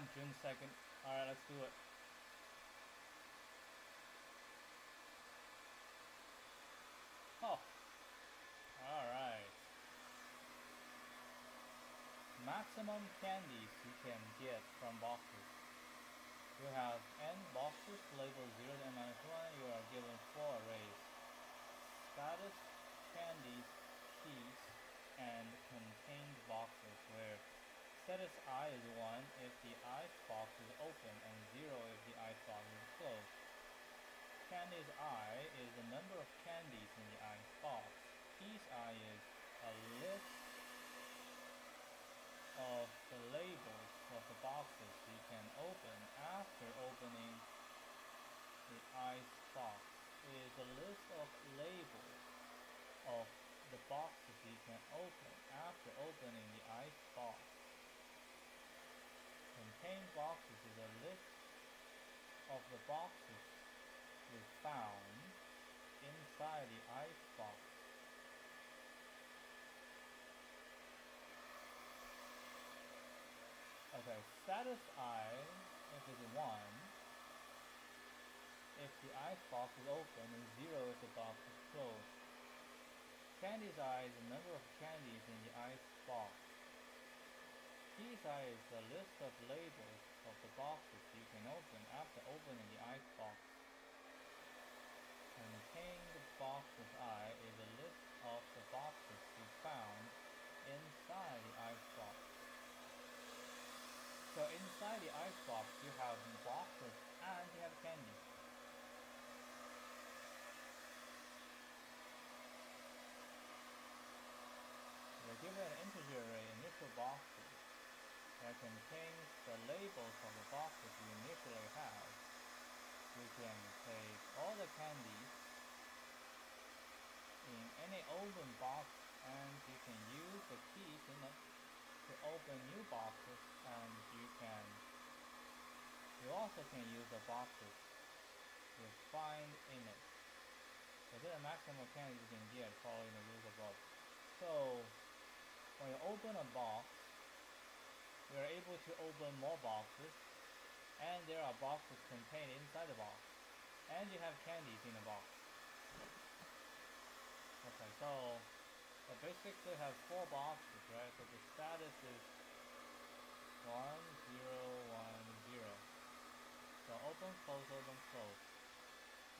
on, June 2nd. Alright, let's do it. Oh. Alright. Maximum candies you can get from boxes. You have n boxes labeled 0 to n-1. You are given 4 arrays. Status, candies, keys, and contained boxes, where status I is 1 if the ice box is open and 0 if the ice box is closed. Candies I is the number of candies in the ice box. Keys I is a list of the labels of the boxes you can open after opening the ice box. It is a list of labels of the boxes you can open after opening the ice box. Contained boxes is a list of the boxes you found inside the ice box. Okay, status I, if it's 1, if the ice box is open, and 0 if the box is closed. Candies I is the number of candies in the ice box. Keys I is the list of labels of the boxes you can open after opening the ice box. Contained boxes I is a list of the boxes you found inside the ice box. So inside the ice box you have boxes and you have candy. We're given an integer array initial boxes that contains the labels of the boxes you initially have. You can take all the candies in any open box and you can use the keys in it to open new boxes, and you also can use the boxes you find in it. So this is the maximum candies you can get following the rules above. So when you open a box, you are able to open more boxes, and there are boxes contained inside the box, and you have candies in the box. Okay, so basically have 4 boxes, right? So the status is 1, 0, 1, 0. So open, close.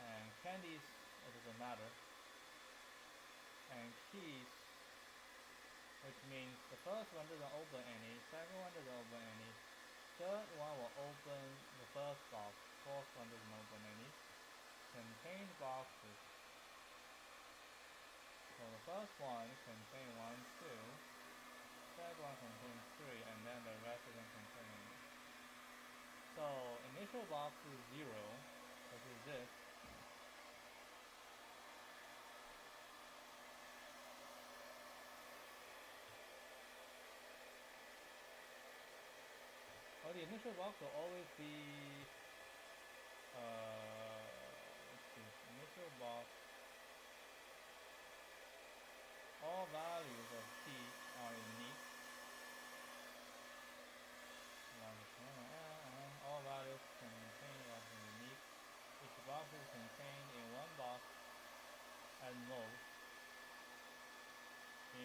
And candies, it doesn't matter. And keys, which means the first one doesn't open any, second one doesn't open any, third one will open the first box, fourth one doesn't open any. Contained boxes. So the first one contains 1, 2, third one contains 3, and then the rest doesn't contain any. So initial box is 0, which is this. Well, the initial box will always be, let's see, initial box. All values of keys are unique. All values contained are unique. Each box is contained in one box at most.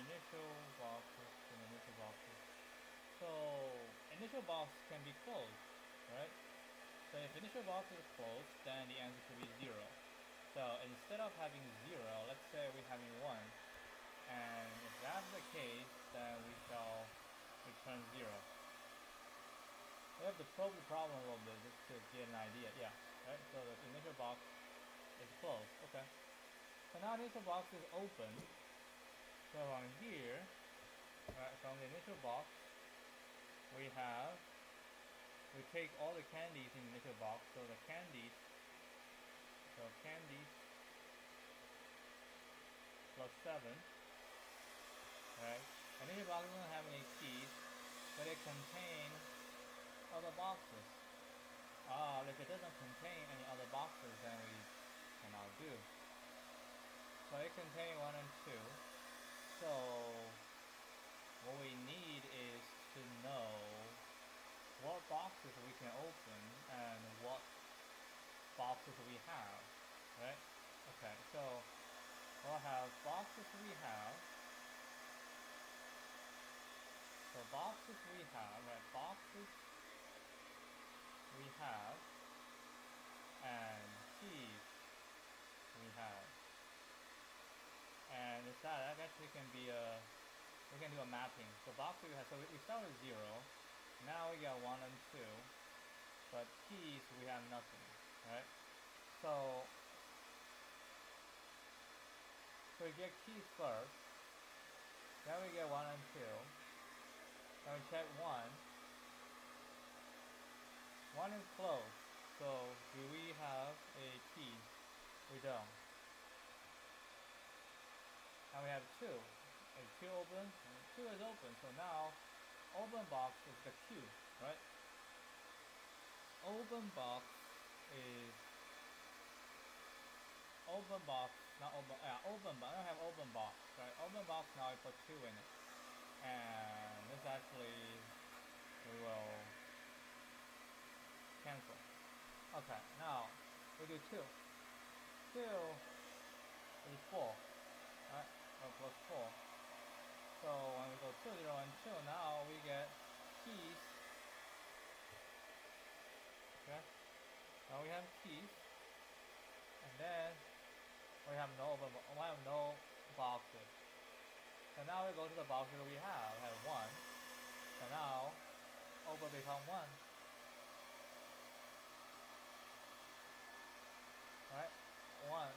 Initial boxes and initial boxes. So initial box can be closed, right? So if initial box is closed, then the answer should be 0. So instead of having 0, let's say we're having 1. And if that's the case, then we shall return 0. We have to probe the problem a little bit just to get an idea. Yeah, right? So the initial box is closed. Okay. So now the initial box is open. So on here, right, from the initial box, we take all the candies in the initial box. So the candies plus 7. Right? And initial box doesn't have any keys, but it contains other boxes. If it doesn't contain any other boxes, then we cannot do. So it contains 1 and 2. So what we need is to know what boxes we can open and what boxes we have, right? Okay, so we'll have boxes we have. So boxes we have, right? Boxes we have, and keys we have. And it's that actually can be we can do a mapping. So box we have, so we start with 0. Now we got 1 and 2. But keys we have nothing, right? So we get keys first. Then we get 1 and 2. Then we check 1. 1 is closed. So do we have a key? We don't. Now we have 2. Is 2 open? 2 is open. So now open box is the Q, right? Open box is open box, not open, open box. I don't have open box, right? Open box, now I put 2 in it. And this actually, we will cancel. Okay, now we do 2. 2 is 4, right? Or plus 4. So when we go 2, 0, and 2, now we get keys. Okay? Now we have keys. And then we have no boxes. So now we go to the boxes we have 1. So now open become 1. Right? 1.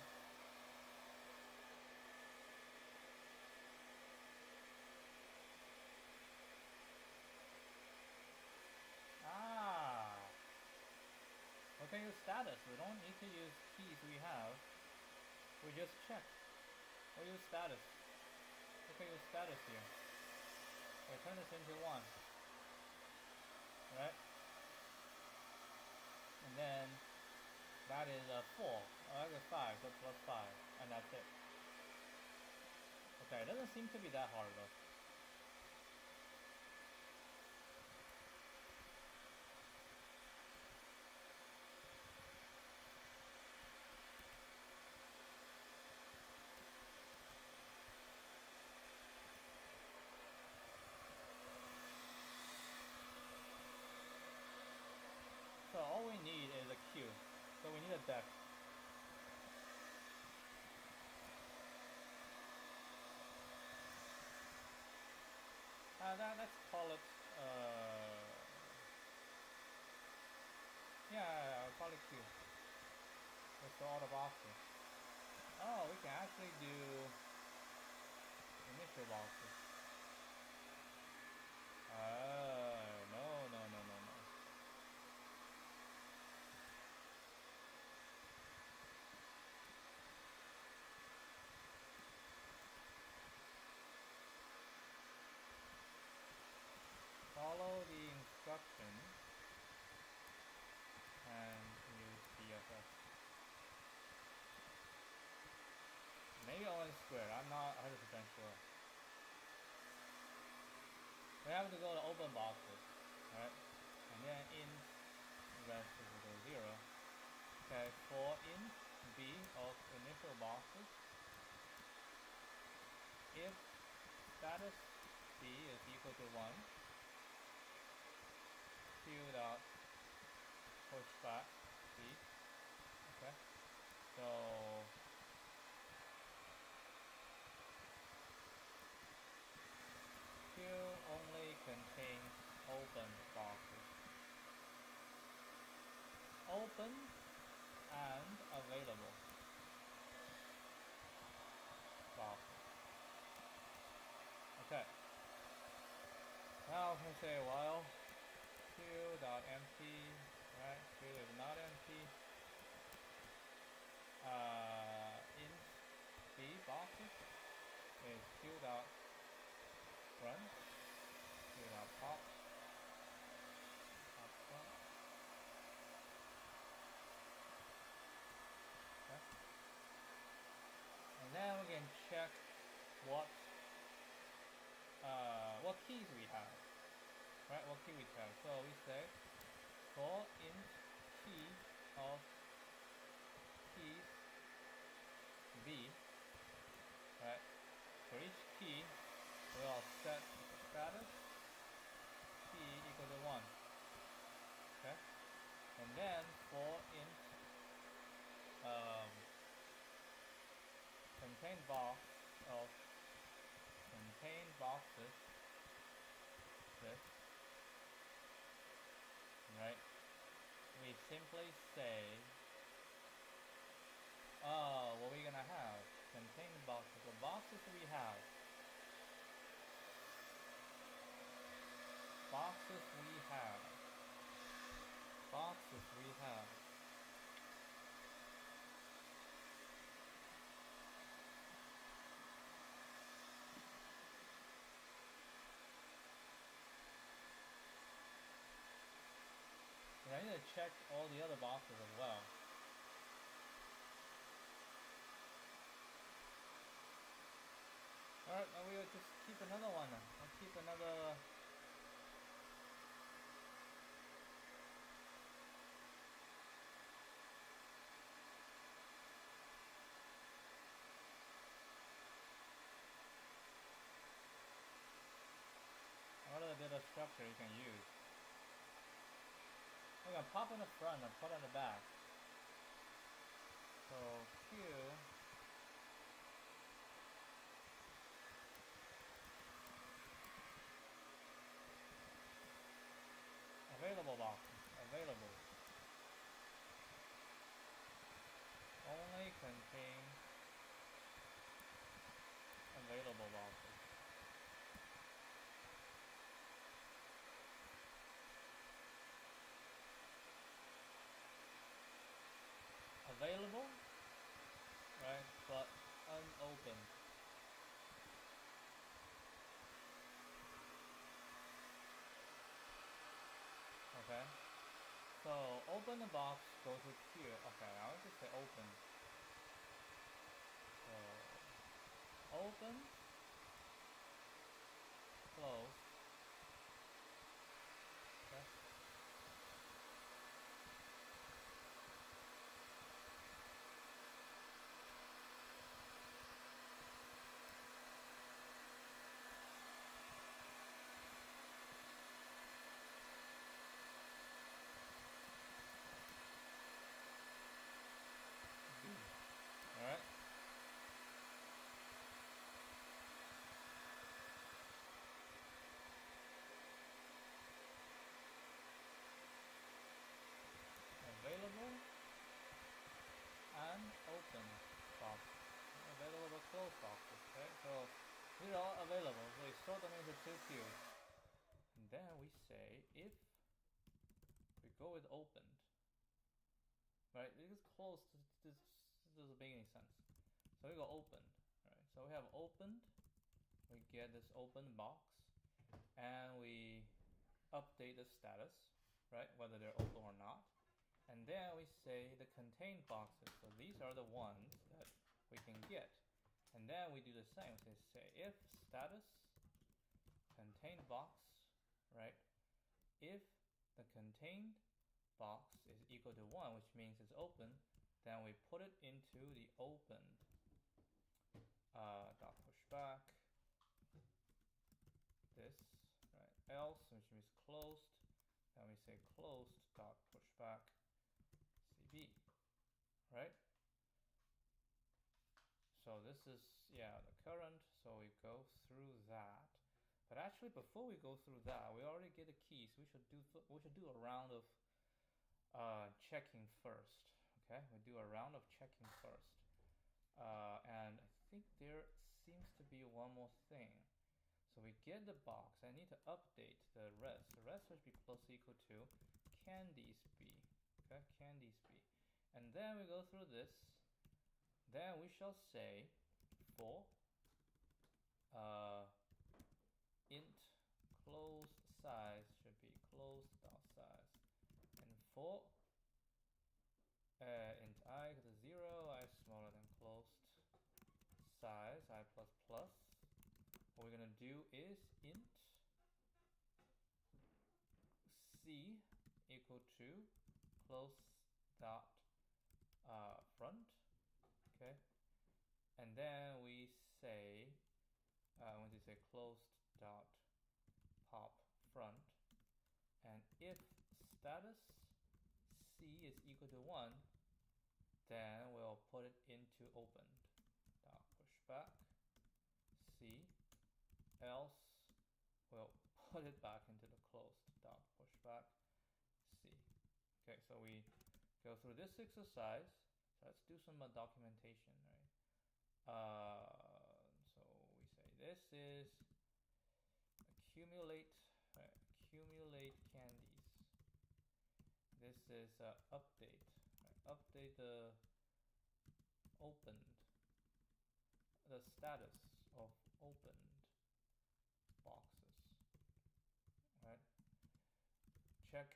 We can use status. We don't need to use keys we have. We just check. We use status. We can use status here. We turn this into 1. Right? And then that is 4. That is 5. So plus 5. And that's it. Okay, it doesn't seem to be that hard though. So all we need is a Q. So we need a deck. Let's call it, I'll call it Q. Let's do all the boxes. Oh, we can actually do initial boxes. No. Follow the instructions and use DFS. Maybe Owen squared, I'm not 100% sure. We have to go to open boxes, right? And then int rest is equal to 0. Okay, for int b of initial boxes, if status b is equal to 1, q dot push back b. Okay, so q only contains open boxes. Open and available boxes. Okay. Now we say while q dot empty, right? Q is not empty. Int b boxes is q dot run, q dot pop, front. Okay. And then we can check what keys we have, right? What key we have. So we say for int key of keys b, right? For each key, we'll set status key equal to 1. Okay? And then for int contain box of contain boxes, this, right? We simply say, what we're gonna have, contain boxes, the boxes we have, boxes we have. And I need to check all the other boxes as well. Alright, now we'll just keep another one. I'll keep another. Another bit of structure you can use. We can pop in the front and put in the back. So Q available boxes, available. Only contain available boxes. Available, right, but unopened. Okay, so open the box, go to here. Okay, I would just say open. So open, close. Okay. Alright. Available and open box. Available but closed boxes. Okay, so these are all available. So we sort them into two queues. And then we say if we go with opened. Right, this is closed. This doesn't make any sense. So we go opened. Right, so we have opened. We get this open box, and we update the status, right, whether they're open or not. And then we say the contained boxes. So these are the ones that we can get. And then we do the same. We say if status contained box, right, if the contained box is equal to 1, which means it's open, then we put it into the opened dot pushback this, right, else, which means closed, then we say closed dot pushback cb, right? So this is, yeah, the current, so we go through that. But actually, before we go through that, we already get the keys. We should do a round of checking first. Okay, we do a round of checking first, and I think there seems to be one more thing. So we get the box. I need to update the rest. The rest should be close to equal to can these be? Okay, can these be? And then we go through this. Then we shall say for int closed size should be closed dot size, and for int I equal to 0, I smaller than closed size, I plus plus. What we're gonna do is int c equal equal to close dot front, okay, and then we say when we say closed dot pop front, and if status C is equal to 1, then we'll put it into opened dot pushback C, else we'll put it back into the closed dot pushback C. Okay, so we go through this exercise. So let's do some documentation, right? So we say this is accumulate candies. This is update, right? Update the status of opened boxes, right? Check,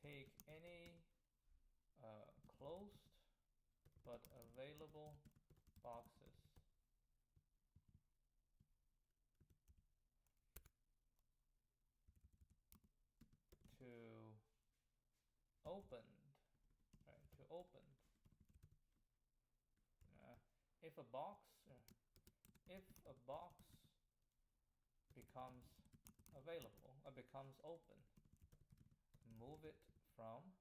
take any closed but available boxes to opened, right? To opened. If a box becomes available or becomes open, move it from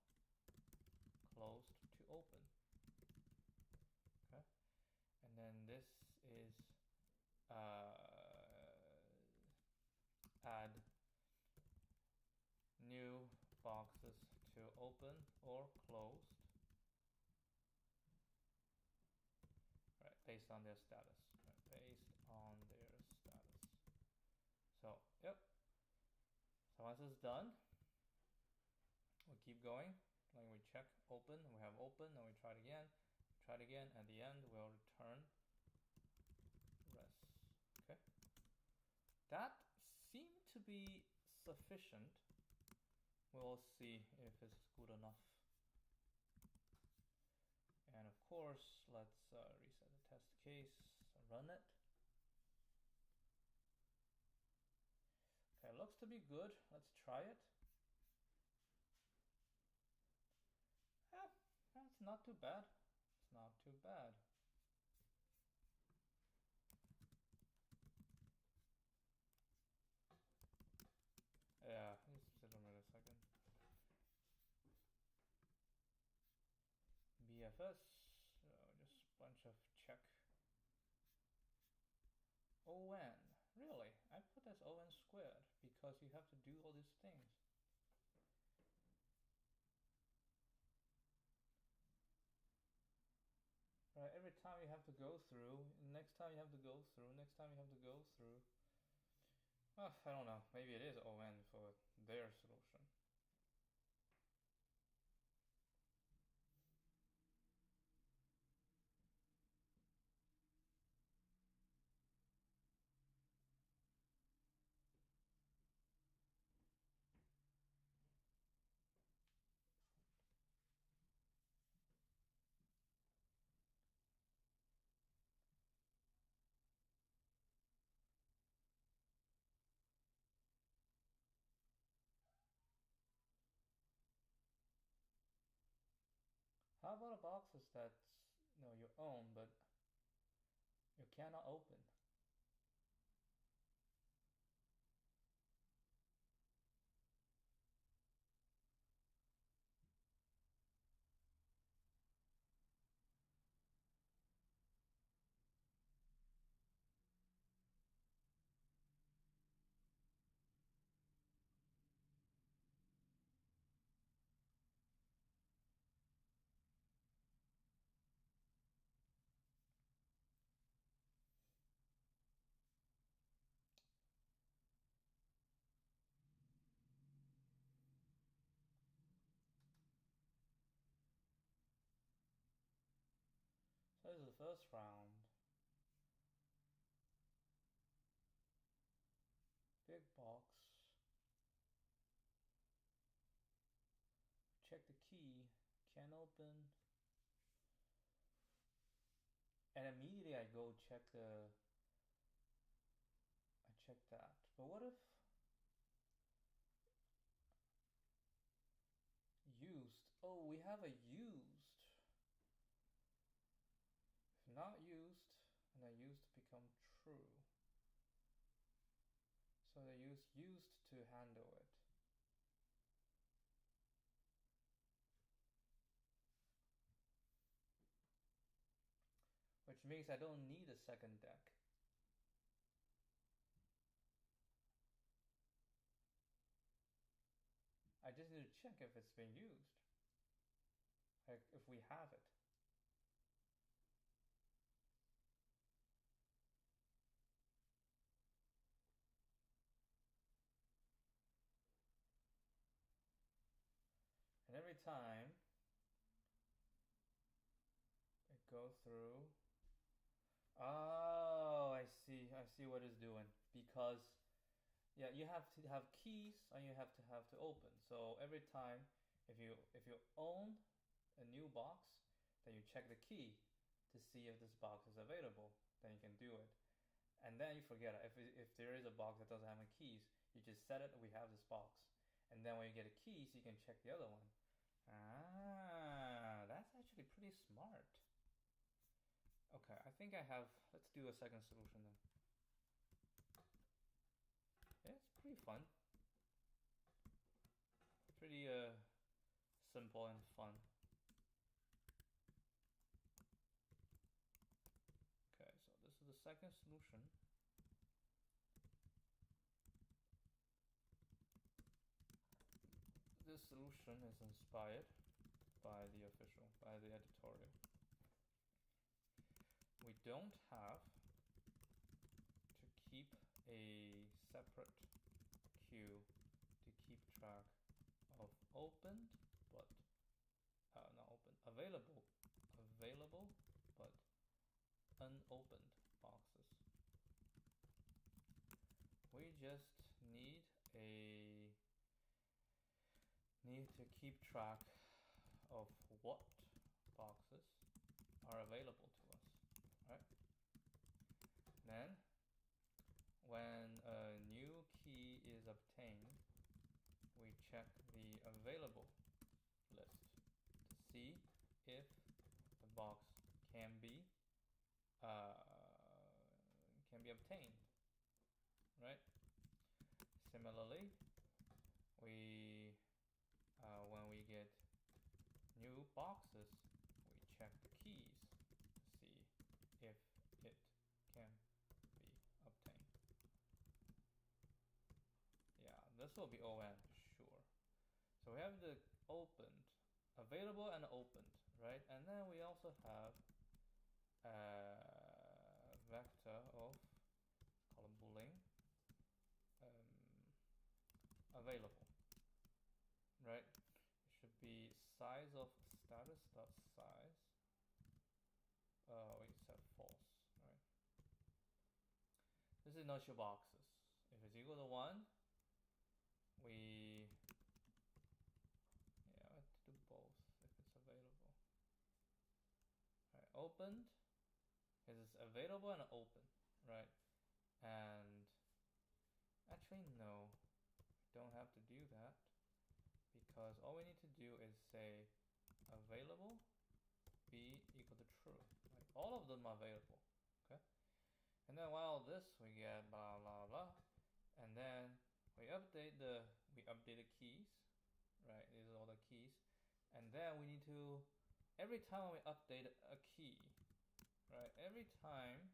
closed to open. Okay, and then this is add new boxes to open or closed, right, based on their status, right, based on their status. So yep, so once it's done, we keep going. Like we check open, we have open, and we try it again, at the end we'll return res. Okay, that seemed to be sufficient. We'll see if it's good enough. And of course, let's reset the test case, run it. Okay, looks to be good. Let's try it. It's not too bad. It's not too bad. Yeah, just sit on it a second. BFS, just a bunch of check. ON, really? I put as ON squared because you have to do all these things. Right, every time you have to go through, next time you have to go through, next time you have to go through. Well, I don't know, maybe it is ON for their solution. How about a boxes that's your own, but you cannot open? So this is the first round. Big box. Check the key. Can open. And immediately I go check the. I check that. But what if have a used. If not used, and then used become true. So they use used to handle it. Which means I don't need a second deck. I just need to check if it's been used. Like if we have it. And every time it goes through. Oh, I see what it's doing. Because yeah, you have to have keys and you have to open. So every time if you own a new box, then you check the key to see if this box is available. Then you can do it. And then you forget it. If there is a box that doesn't have any keys, you just set it, we have this box. And then when you get a keys, you can check the other one. Ah, that's actually pretty smart. Okay, I think I have, let's do a second solution then. Yeah, it's pretty fun. Pretty simple and fun. Okay, so this is the second solution. This solution is inspired by the editorial. We don't have to keep a separate queue to keep track of opened but not open, available but unopened boxes. We just need to keep track of what boxes are available to us, right? Then when a new key is obtained, we check the available list to see if the box can be obtained, right? Similarly, we when we get new boxes, we check the keys to see if it can be obtained. Yeah, this will be ON for sure. So we have the opened, available and opened, right? And then we also have a vector of, call it boolean, available, right? It should be size of status dot size. We set false, right? This is not your boxes. If it's equal to 1, we have to do both if it's available. Alright, opened is available and open, right? And actually no, we don't have to do that, because all we need to do is say available be equal to true. Right? All of them are available, okay? And then while this we get blah blah blah, and then we update the keys, right? These are all the keys, and then we need to, every time we update a key, right? Every time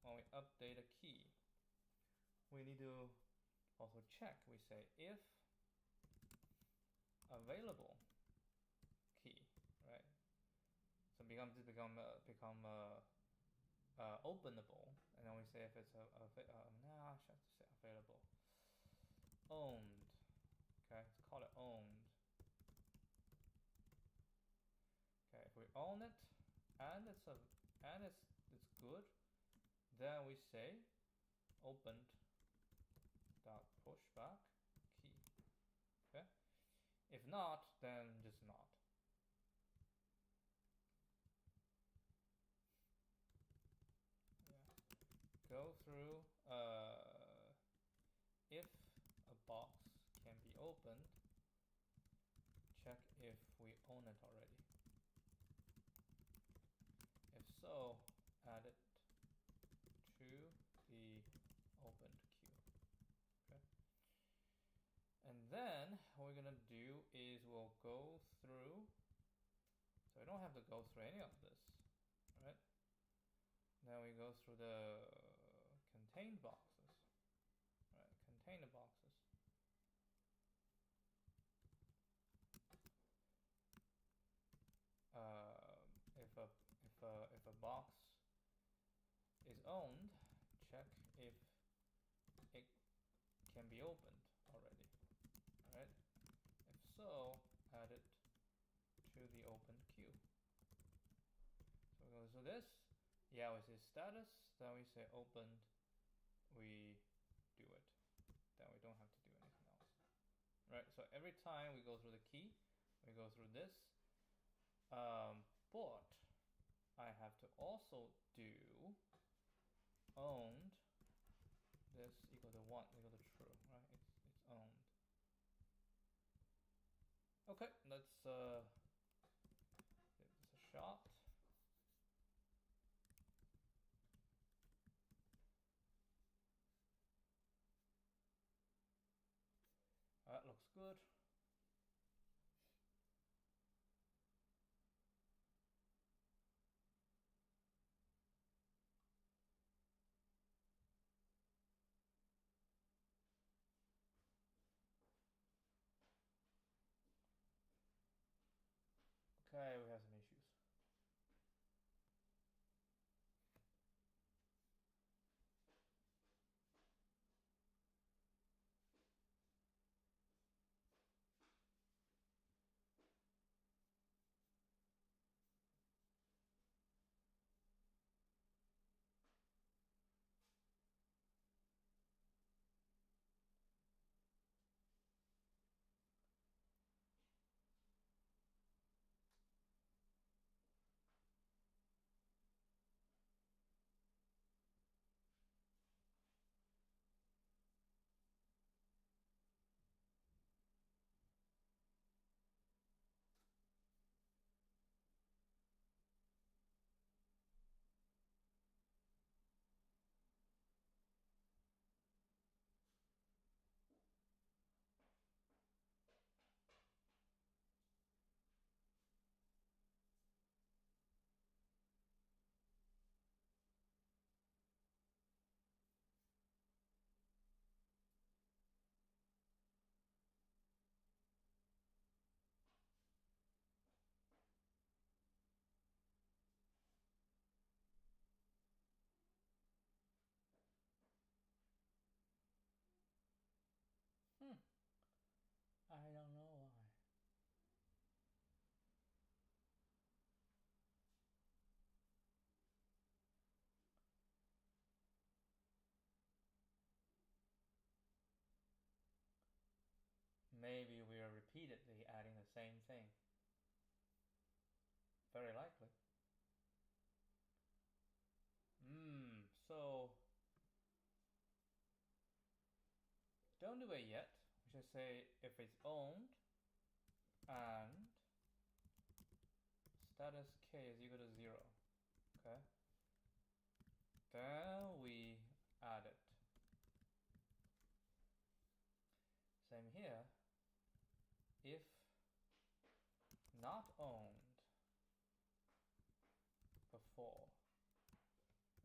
when we update a key, we need to also check. We say if available key, right? So become openable, and then we say if it's I should have to say available, owned. Okay, let's call it owned. Okay, if we own it and it's good, then we say opened dot pushback key. Okay, if not, then just not. Go through if a box can be opened, check if we then what we're gonna do is we'll go through, so we don't have to go through any of this, right? Then we go through the contained boxes, right? Container boxes. If a box is owned, check if it can be opened already, right? If so, add it to the opened queue. So we go to this. Yeah, we say status, then we say opened, we do it. Then we don't have to do anything else. Right, so every time we go through the key, we go through this. But I have to also do owned this equal to 1 equal to true, right? It's owned. Okay, let's give this a shot. That looks good. Okay, we have some issues. I don't know why. Maybe we are repeatedly adding the same thing. Very likely. So don't do it yet. We should say if it's owned and status k is equal to 0. Okay. Then we add it. Same here. If not owned before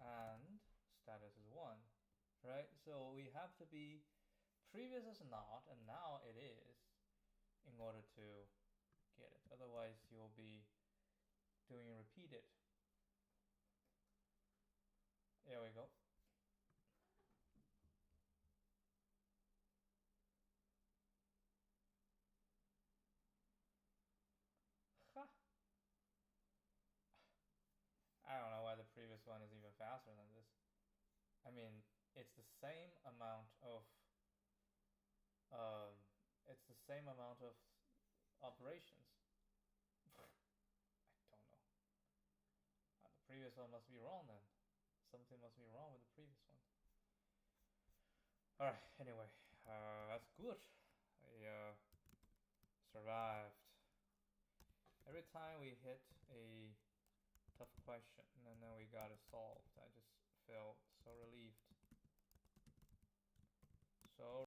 and status is 1, right? So we have to be previous is not and now it is in order to get it. Otherwise you'll be doing repeated. There we go. Ha! I don't know why the previous one is even faster than this. I mean, it's the same amount of operations. I don't know. The previous one must be wrong then. Something must be wrong with the previous one. Alright, anyway, that's good. I survived. Every time we hit a tough question and then we got it solved, I just felt so relieved. So